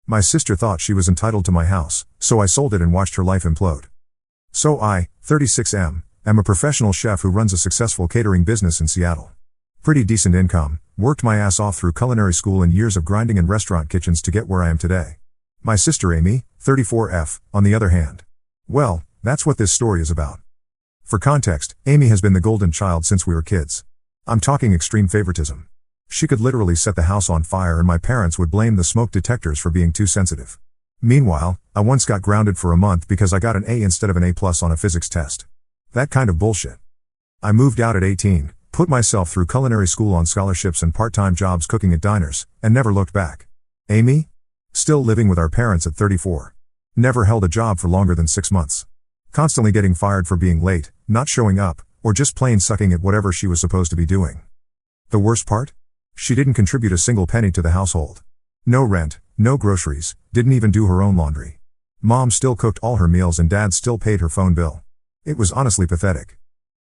My sister thought she was entitled to my house, so I sold it and watched her life implode. So I, 36M, am a professional chef who runs a successful catering business in Seattle. Pretty decent income, worked my ass off through culinary school and years of grinding in restaurant kitchens to get where I am today. My sister Amy, 34F, on the other hand. Well, that's what this story is about. For context, Amy has been the golden child since we were kids. I'm talking extreme favoritism. She could literally set the house on fire and my parents would blame the smoke detectors for being too sensitive. Meanwhile, I once got grounded for a month because I got an A instead of an A+ on a physics test. That kind of bullshit. I moved out at 18, put myself through culinary school on scholarships and part-time jobs cooking at diners, and never looked back. Amy? Still living with our parents at 34. Never held a job for longer than 6 months. Constantly getting fired for being late, not showing up, or just plain sucking at whatever she was supposed to be doing. The worst part? She didn't contribute a single penny to the household. No rent, no groceries, didn't even do her own laundry. Mom still cooked all her meals and dad still paid her phone bill. It was honestly pathetic.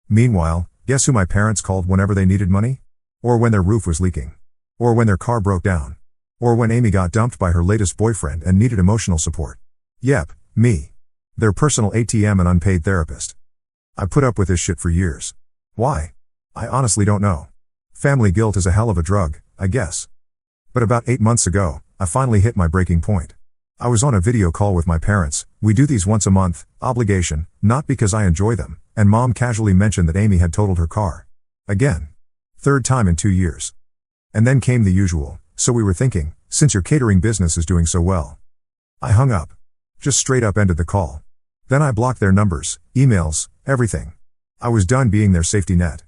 Meanwhile, guess who my parents called whenever they needed money? Or when their roof was leaking? Or when their car broke down? Or when Amy got dumped by her latest boyfriend and needed emotional support? Yep, me. Their personal ATM and unpaid therapist. I put up with this shit for years. Why? I honestly don't know. Family guilt is a hell of a drug, I guess. But about 8 months ago, I finally hit my breaking point. I was on a video call with my parents. We do these once a month, obligation, not because I enjoy them, and Mom casually mentioned that Amy had totaled her car. Again. 3rd time in 2 years. And then came the usual, so we were thinking, since your catering business is doing so well. I hung up. Just straight up ended the call. Then I blocked their numbers, emails, everything. I was done being their safety net.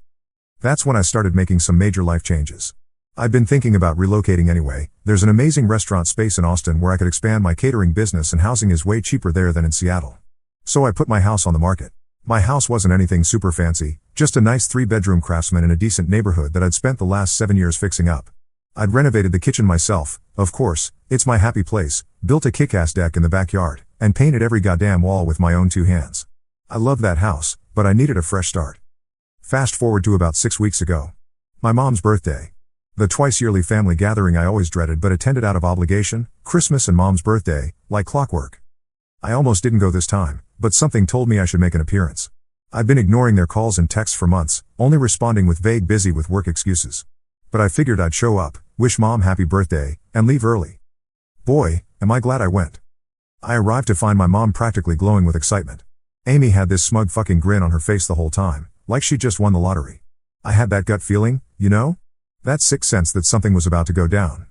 That's when I started making some major life changes. I'd been thinking about relocating anyway. There's an amazing restaurant space in Austin where I could expand my catering business and housing is way cheaper there than in Seattle. So I put my house on the market. My house wasn't anything super fancy, just a nice 3-bedroom Craftsman in a decent neighborhood that I'd spent the last 7 years fixing up. I'd renovated the kitchen myself, of course, it's my happy place, built a kick-ass deck in the backyard, and painted every goddamn wall with my own 2 hands. I loved that house, but I needed a fresh start. Fast forward to about 6 weeks ago. My mom's birthday. The twice-yearly family gathering I always dreaded but attended out of obligation, Christmas and Mom's birthday, like clockwork. I almost didn't go this time, but something told me I should make an appearance. I'd been ignoring their calls and texts for months, only responding with vague busy with work excuses. But I figured I'd show up, wish Mom happy birthday, and leave early. Boy, am I glad I went. I arrived to find my mom practically glowing with excitement. Amy had this smug fucking grin on her face the whole time, like she just won the lottery. I had that gut feeling, you know? That sixth sense that something was about to go down.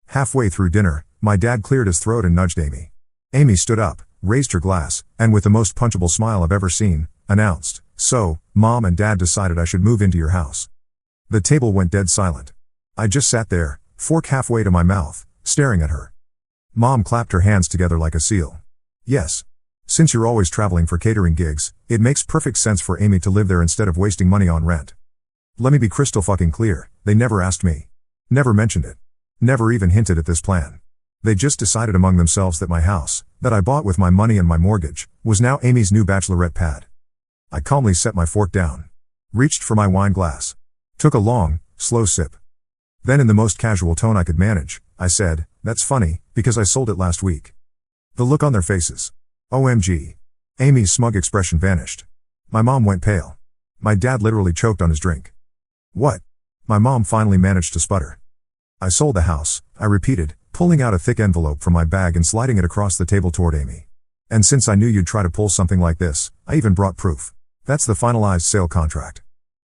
Halfway through dinner, my dad cleared his throat and nudged Amy. Amy stood up, raised her glass, and with the most punchable smile I've ever seen, announced, "So, Mom and Dad decided I should move into your house." The table went dead silent. I just sat there, fork halfway to my mouth, staring at her. Mom clapped her hands together like a seal. "Yes. Since you're always traveling for catering gigs, it makes perfect sense for Amy to live there instead of wasting money on rent." Let me be crystal fucking clear, they never asked me. Never mentioned it. Never even hinted at this plan. They just decided among themselves that my house, that I bought with my money and my mortgage, was now Amy's new bachelorette pad. I calmly set my fork down. Reached for my wine glass. Took a long, slow sip. Then in the most casual tone I could manage, I said, "That's funny, because I sold it last week." The look on their faces. OMG. Amy's smug expression vanished. My mom went pale. My dad literally choked on his drink. "What?" My mom finally managed to sputter. "I sold the house," I repeated, pulling out a thick envelope from my bag and sliding it across the table toward Amy. "And since I knew you'd try to pull something like this, I even brought proof. That's the finalized sale contract."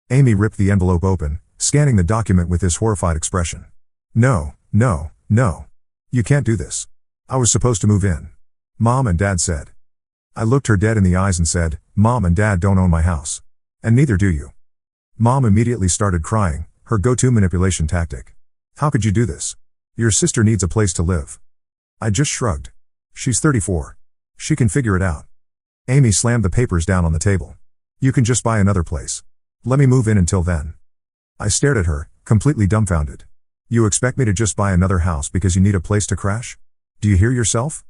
Amy ripped the envelope open, scanning the document with this horrified expression. No. You can't do this. I was supposed to move in. Mom and Dad said." I looked her dead in the eyes and said, "Mom and Dad don't own my house. And neither do you." Mom immediately started crying, her go-to manipulation tactic. "How could you do this? Your sister needs a place to live." I just shrugged. "She's 34. She can figure it out." Amy slammed the papers down on the table. "You can just buy another place. Let me move in until then." I stared at her, completely dumbfounded. "You expect me to just buy another house because you need a place to crash? Do you hear yourself?"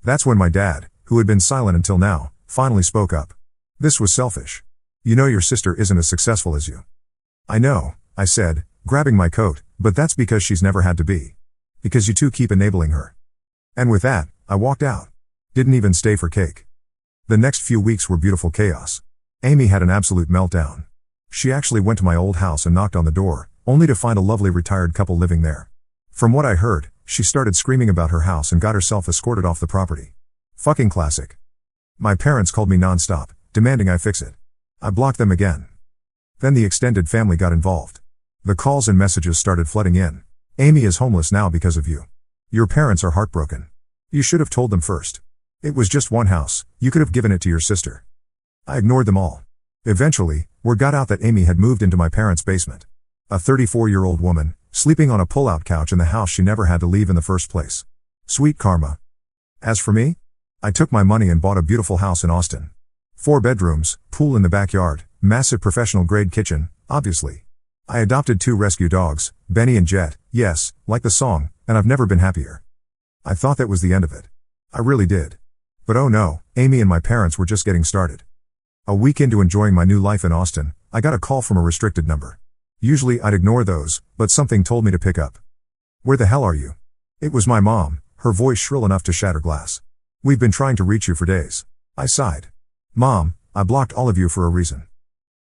That's when my dad, who had been silent until now, finally spoke up. "This was selfish. You know your sister isn't as successful as you." "I know," I said, grabbing my coat, "but that's because she's never had to be. Because you two keep enabling her." And with that, I walked out. Didn't even stay for cake. The next few weeks were beautiful chaos. Amy had an absolute meltdown. She actually went to my old house and knocked on the door, only to find a lovely retired couple living there. From what I heard, she started screaming about her house and got herself escorted off the property. Fucking classic. My parents called me non-stop, demanding I fix it. I blocked them again. Then the extended family got involved. The calls and messages started flooding in. Amy is homeless now because of you. Your parents are heartbroken. You should have told them first. It was just one house, you could have given it to your sister. I ignored them all. Eventually, word got out that Amy had moved into my parents' basement. A 34-year-old woman, sleeping on a pull-out couch in the house she never had to leave in the first place. Sweet karma. As for me, I took my money and bought a beautiful house in Austin. 4 bedrooms, pool in the backyard, massive professional-grade kitchen, obviously. I adopted 2 rescue dogs, Benny and Jet, yes, like the song, and I've never been happier. I thought that was the end of it. I really did. But oh no, Amy and my parents were just getting started. A week into enjoying my new life in Austin, I got a call from a restricted number. Usually I'd ignore those, but something told me to pick up. Where the hell are you? It was my mom, her voice shrill enough to shatter glass. We've been trying to reach you for days. I sighed. Mom, I blocked all of you for a reason.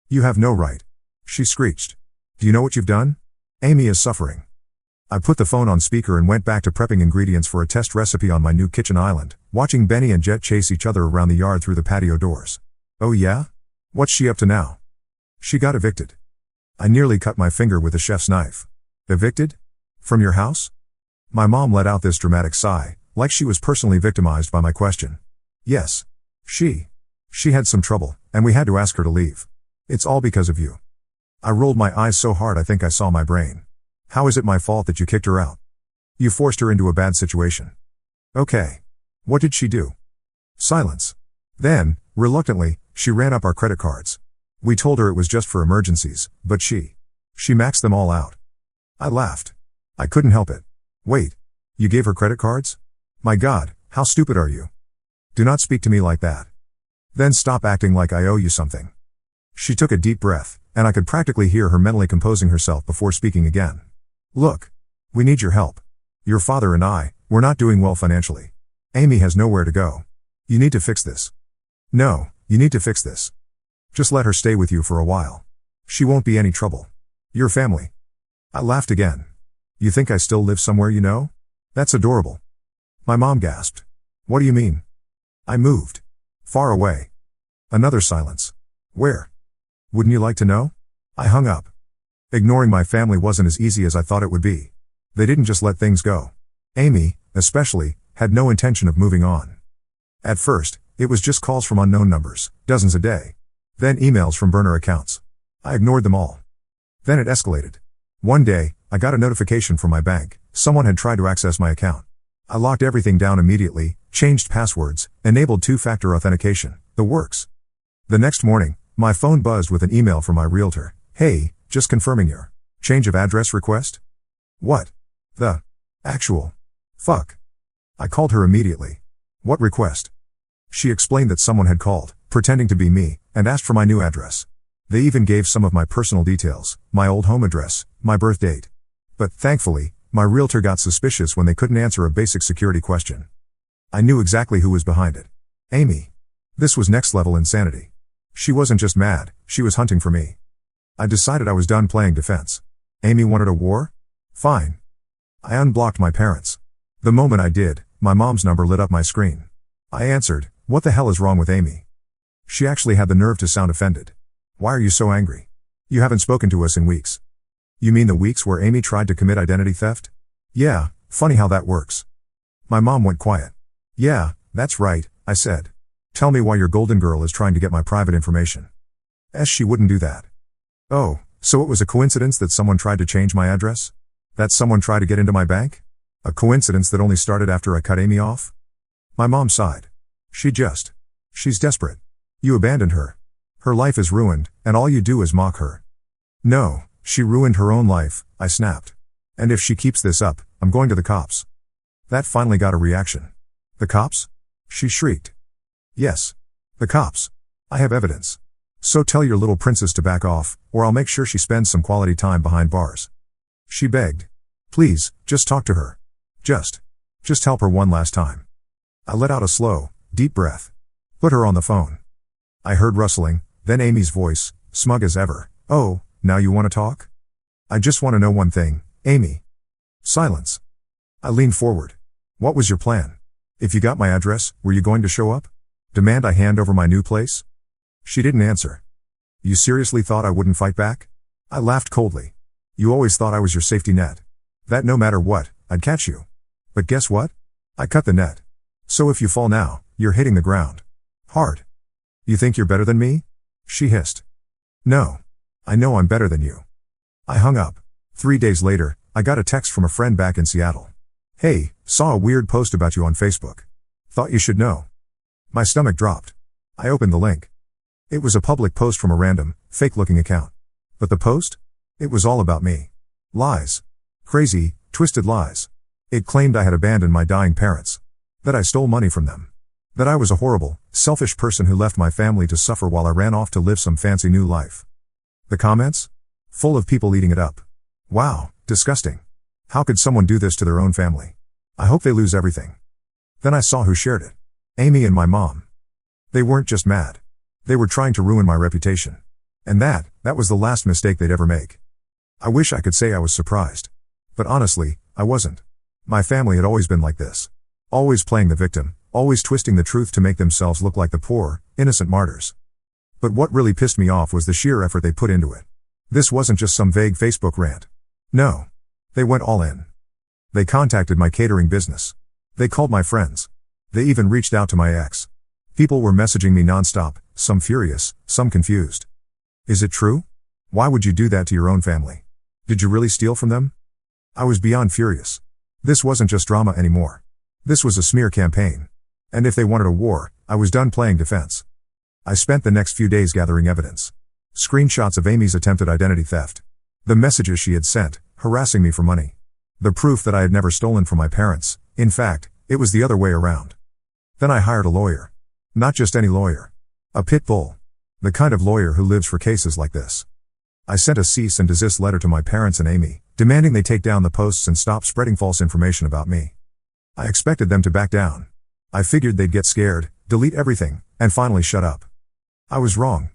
You have no right. She screeched. Do you know what you've done? Amy is suffering. I put the phone on speaker and went back to prepping ingredients for a test recipe on my new kitchen island, watching Benny and Jet chase each other around the yard through the patio doors. Oh yeah? What's she up to now? She got evicted. I nearly cut my finger with a chef's knife. Evicted? From your house? My mom let out this dramatic sigh, like she was personally victimized by my question. Yes. She had some trouble, and we had to ask her to leave. It's all because of you. I rolled my eyes so hard I think I saw my brain. How is it my fault that you kicked her out? You forced her into a bad situation. Okay. What did she do? Silence. Then, reluctantly, she ran up our credit cards. We told her it was just for emergencies, but she maxed them all out. I laughed. I couldn't help it. Wait. You gave her credit cards? My God, how stupid are you? Do not speak to me like that. Then stop acting like I owe you something. She took a deep breath, and I could practically hear her mentally composing herself before speaking again. Look. We need your help. Your father and I, we're not doing well financially. Amy has nowhere to go. You need to fix this. No, you need to fix this. Just let her stay with you for a while. She won't be any trouble. Your family. I laughed again. You think I still live somewhere you know? That's adorable. My mom gasped. What do you mean? I moved. Far away. Another silence. Where? Wouldn't you like to know? I hung up. Ignoring my family wasn't as easy as I thought it would be. They didn't just let things go. Amy, especially, had no intention of moving on. At first, it was just calls from unknown numbers, dozens a day. Then emails from burner accounts. I ignored them all. Then it escalated. One day, I got a notification from my bank. Someone had tried to access my account. I locked everything down immediately, changed passwords, enabled 2-factor authentication, the works. The next morning, my phone buzzed with an email from my realtor. Hey, just confirming your change of address request? What? The actual fuck. I called her immediately. What request? She explained that someone had called, pretending to be me, and asked for my new address. They even gave some of my personal details, my old home address, my birth date. But thankfully, my realtor got suspicious when they couldn't answer a basic security question. I knew exactly who was behind it. Amy. This was next level insanity. She wasn't just mad, she was hunting for me. I decided I was done playing defense. Amy wanted a war? Fine. I unblocked my parents. The moment I did, my mom's number lit up my screen. I answered, what the hell is wrong with Amy? She actually had the nerve to sound offended. Why are you so angry? You haven't spoken to us in weeks. You mean the weeks where Amy tried to commit identity theft? Yeah, funny how that works. My mom went quiet. Yeah, that's right, I said. Tell me why your golden girl is trying to get my private information. She wouldn't do that. Oh, so it was a coincidence that someone tried to change my address? That someone tried to get into my bank? A coincidence that only started after I cut Amy off? My mom sighed. She's desperate. You abandoned her. Her life is ruined, and all you do is mock her. No, she ruined her own life, I snapped. And if she keeps this up, I'm going to the cops. That finally got a reaction. The cops? She shrieked. Yes. The cops. I have evidence. So tell your little princess to back off, or I'll make sure she spends some quality time behind bars. She begged. Please, just talk to her. Just. Just help her one last time. I let out a slow, deep breath. Put her on the phone. I heard rustling, then Amy's voice, smug as ever. Oh, now you want to talk? I just want to know one thing, Amy. Silence. I leaned forward. What was your plan? If you got my address, were you going to show up? Demand I hand over my new place? She didn't answer. You seriously thought I wouldn't fight back? I laughed coldly. You always thought I was your safety net. That no matter what, I'd catch you. But guess what? I cut the net. So if you fall now, you're hitting the ground. Hard. You think you're better than me? She hissed. No. I know I'm better than you. I hung up. 3 days later, I got a text from a friend back in Seattle. Hey, saw a weird post about you on Facebook. Thought you should know. My stomach dropped. I opened the link. It was a public post from a random, fake-looking account. But the post? It was all about me. Lies. Crazy, twisted lies. It claimed I had abandoned my dying parents. That I stole money from them. That I was a horrible, selfish person who left my family to suffer while I ran off to live some fancy new life. The comments? Full of people eating it up. Wow, disgusting. How could someone do this to their own family? I hope they lose everything. Then I saw who shared it. Amy and my mom. They weren't just mad. They were trying to ruin my reputation. And that was the last mistake they'd ever make. I wish I could say I was surprised. But honestly, I wasn't. My family had always been like this. Always playing the victim, always twisting the truth to make themselves look like the poor, innocent martyrs. But what really pissed me off was the sheer effort they put into it. This wasn't just some vague Facebook rant. No. They went all in. They contacted my catering business. They called my friends. They even reached out to my ex. People were messaging me nonstop, some furious, some confused. Is it true? Why would you do that to your own family? Did you really steal from them? I was beyond furious. This wasn't just drama anymore. This was a smear campaign. And if they wanted a war, I was done playing defense. I spent the next few days gathering evidence. Screenshots of Amy's attempted identity theft. The messages she had sent, harassing me for money. The proof that I had never stolen from my parents. In fact, it was the other way around. Then I hired a lawyer. Not just any lawyer. A pit bull. The kind of lawyer who lives for cases like this. I sent a cease and desist letter to my parents and Amy, demanding they take down the posts and stop spreading false information about me. I expected them to back down. I figured they'd get scared, delete everything, and finally shut up. I was wrong.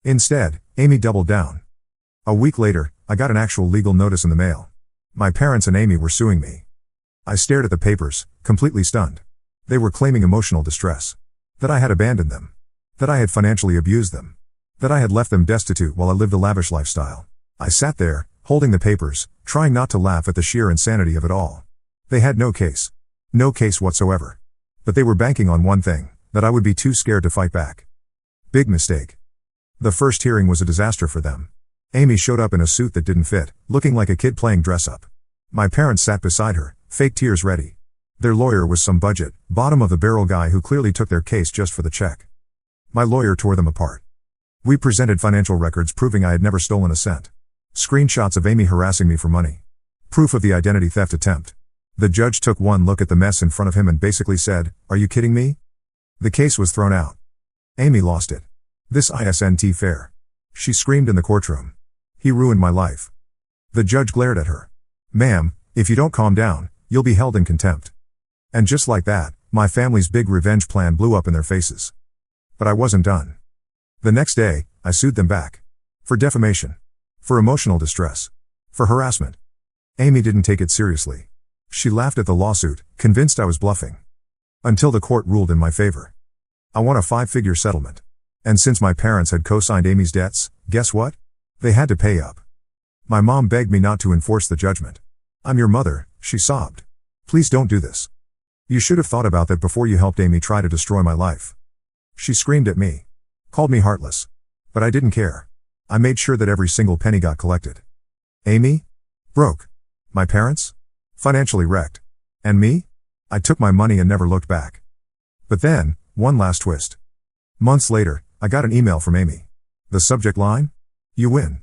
Instead, Amy doubled down. A week later, I got an actual legal notice in the mail. My parents and Amy were suing me. I stared at the papers, completely stunned. They were claiming emotional distress. That I had abandoned them. That I had financially abused them. That I had left them destitute while I lived a lavish lifestyle. I sat there, holding the papers, trying not to laugh at the sheer insanity of it all. They had no case. No case whatsoever. But they were banking on one thing, that I would be too scared to fight back. Big mistake. The first hearing was a disaster for them. Amy showed up in a suit that didn't fit, looking like a kid playing dress-up. My parents sat beside her, fake tears ready. Their lawyer was some budget, bottom-of-the-barrel guy who clearly took their case just for the check. My lawyer tore them apart. We presented financial records proving I had never stolen a cent. Screenshots of Amy harassing me for money. Proof of the identity theft attempt. The judge took one look at the mess in front of him and basically said, "Are you kidding me?" The case was thrown out. Amy lost it. This isn't fair. She screamed in the courtroom. He ruined my life. The judge glared at her. "Ma'am, if you don't calm down, you'll be held in contempt." And just like that, my family's big revenge plan blew up in their faces. But I wasn't done. The next day, I sued them back. For defamation. For emotional distress. For harassment. Amy didn't take it seriously. She laughed at the lawsuit, convinced I was bluffing. Until the court ruled in my favor. I won a 5-figure settlement. And since my parents had co-signed Amy's debts, guess what? They had to pay up. My mom begged me not to enforce the judgment. "I'm your mother," she sobbed. "Please don't do this. You should have thought about that before you helped Amy try to destroy my life." She screamed at me. Called me heartless. But I didn't care. I made sure that every single penny got collected. Amy? Broke. My parents? Financially wrecked. And me? I took my money and never looked back. But then, one last twist. Months later, I got an email from Amy. The subject line? "You win."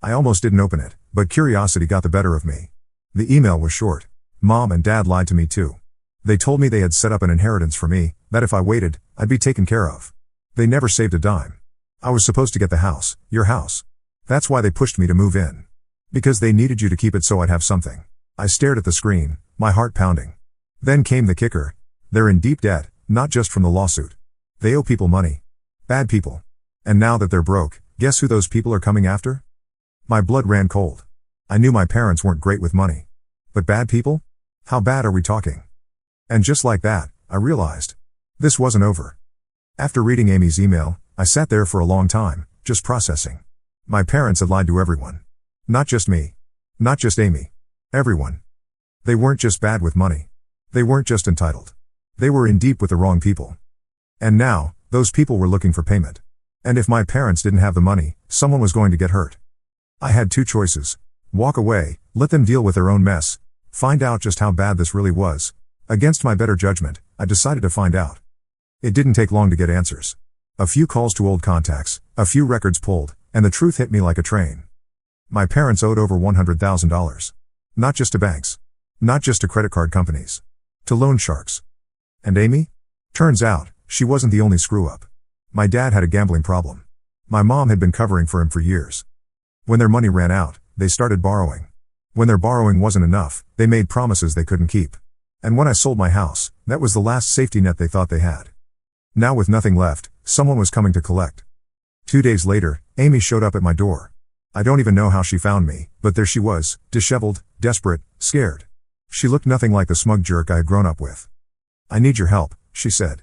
I almost didn't open it, but curiosity got the better of me. The email was short. Mom and Dad lied to me too. They told me they had set up an inheritance for me, that if I waited, I'd be taken care of. They never saved a dime. I was supposed to get the house, your house. That's why they pushed me to move in. Because they needed you to keep it so I'd have something. I stared at the screen, my heart pounding. Then came the kicker. They're in deep debt, not just from the lawsuit. They owe people money. Bad people. And now that they're broke, guess who those people are coming after? My blood ran cold. I knew my parents weren't great with money. But bad people? How bad are we talking? And just like that, I realized. This wasn't over. After reading Amy's email, I sat there for a long time, just processing. My parents had lied to everyone. Not just me. Not just Amy. Everyone. They weren't just bad with money. They weren't just entitled. They were in deep with the wrong people. And now, those people were looking for payment. And if my parents didn't have the money, someone was going to get hurt. I had two choices. Walk away, let them deal with their own mess, find out just how bad this really was. Against my better judgment, I decided to find out. It didn't take long to get answers. A few calls to old contacts, a few records pulled, and the truth hit me like a train. My parents owed over $100,000. Not just to banks. Not just to credit card companies. To loan sharks. And Amy? Turns out, she wasn't the only screw-up. My dad had a gambling problem. My mom had been covering for him for years. When their money ran out, they started borrowing. When their borrowing wasn't enough, they made promises they couldn't keep. And when I sold my house, that was the last safety net they thought they had. Now with nothing left, someone was coming to collect. 2 days later, Amy showed up at my door. I don't even know how she found me, but there she was, disheveled, desperate, scared. She looked nothing like the smug jerk I had grown up with. "I need your help," she said.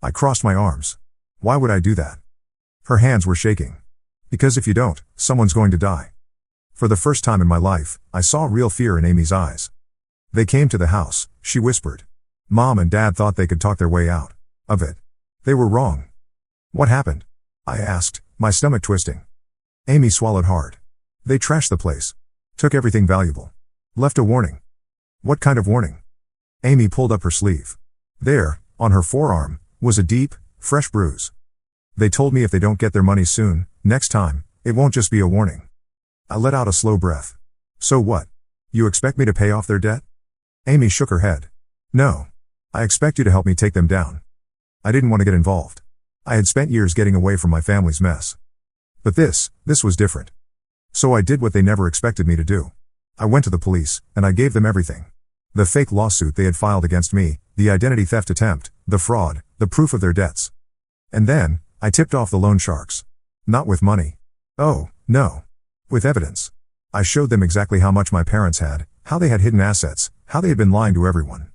I crossed my arms. Why would I do that? Her hands were shaking. Because if you don't, someone's going to die. For the first time in my life, I saw real fear in Amy's eyes. "They came to the house," she whispered. "Mom and Dad thought they could talk their way out of it. They were wrong." "What happened?" I asked, my stomach twisting. Amy swallowed hard. "They trashed the place. Took everything valuable. Left a warning." "What kind of warning?" Amy pulled up her sleeve. There, on her forearm, was a deep, fresh bruise. "They told me if they don't get their money soon, next time, it won't just be a warning." I let out a slow breath. "So what? You expect me to pay off their debt?" Amy shook her head. "No. I expect you to help me take them down." I didn't want to get involved. I had spent years getting away from my family's mess. But this was different. So I did what they never expected me to do. I went to the police, and I gave them everything. The fake lawsuit they had filed against me, the identity theft attempt, the fraud, the proof of their debts. And then, I tipped off the loan sharks. Not with money. Oh, no. With evidence. I showed them exactly how much my parents had, how they had hidden assets, how they had been lying to everyone.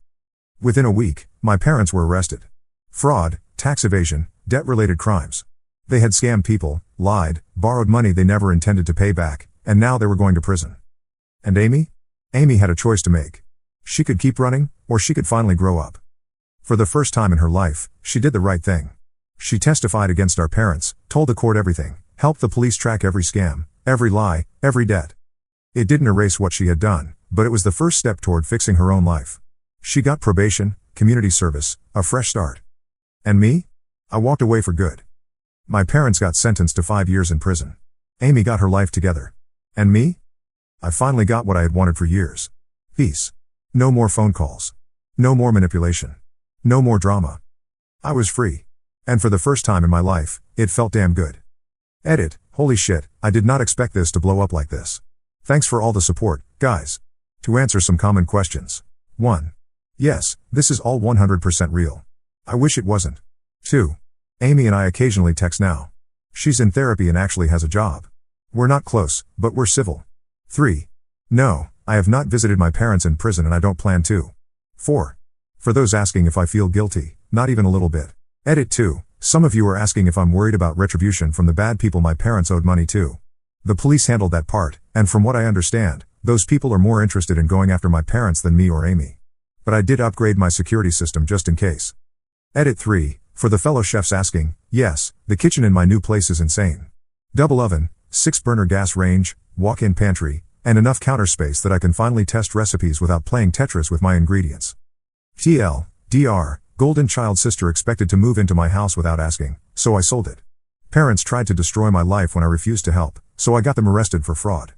Within a week, my parents were arrested. Fraud, tax evasion, debt-related crimes. They had scammed people, lied, borrowed money they never intended to pay back, and now they were going to prison. And Amy? Amy had a choice to make. She could keep running, or she could finally grow up. For the first time in her life, she did the right thing. She testified against our parents, told the court everything, helped the police track every scam, every lie, every debt. It didn't erase what she had done, but it was the first step toward fixing her own life. She got probation, community service, a fresh start. And me? I walked away for good. My parents got sentenced to 5 years in prison. Amy got her life together. And me? I finally got what I had wanted for years. Peace. No more phone calls. No more manipulation. No more drama. I was free. And for the first time in my life, it felt damn good. Edit, holy shit, I did not expect this to blow up like this. Thanks for all the support, guys. To answer some common questions. 1. Yes, this is all 100% real. I wish it wasn't. 2. Amy and I occasionally text now. She's in therapy and actually has a job. We're not close, but we're civil. 3. No, I have not visited my parents in prison and I don't plan to. 4. For those asking if I feel guilty, not even a little bit. Edit 2. Some of you are asking if I'm worried about retribution from the bad people my parents owed money to. The police handled that part, and from what I understand, those people are more interested in going after my parents than me or Amy. But I did upgrade my security system just in case. Edit 3. For the fellow chefs asking, yes, the kitchen in my new place is insane. Double oven, 6-burner gas range, walk-in pantry, and enough counter space that I can finally test recipes without playing Tetris with my ingredients. TL, DR, golden child sister expected to move into my house without asking, so I sold it. Parents tried to destroy my life when I refused to help, so I got them arrested for fraud.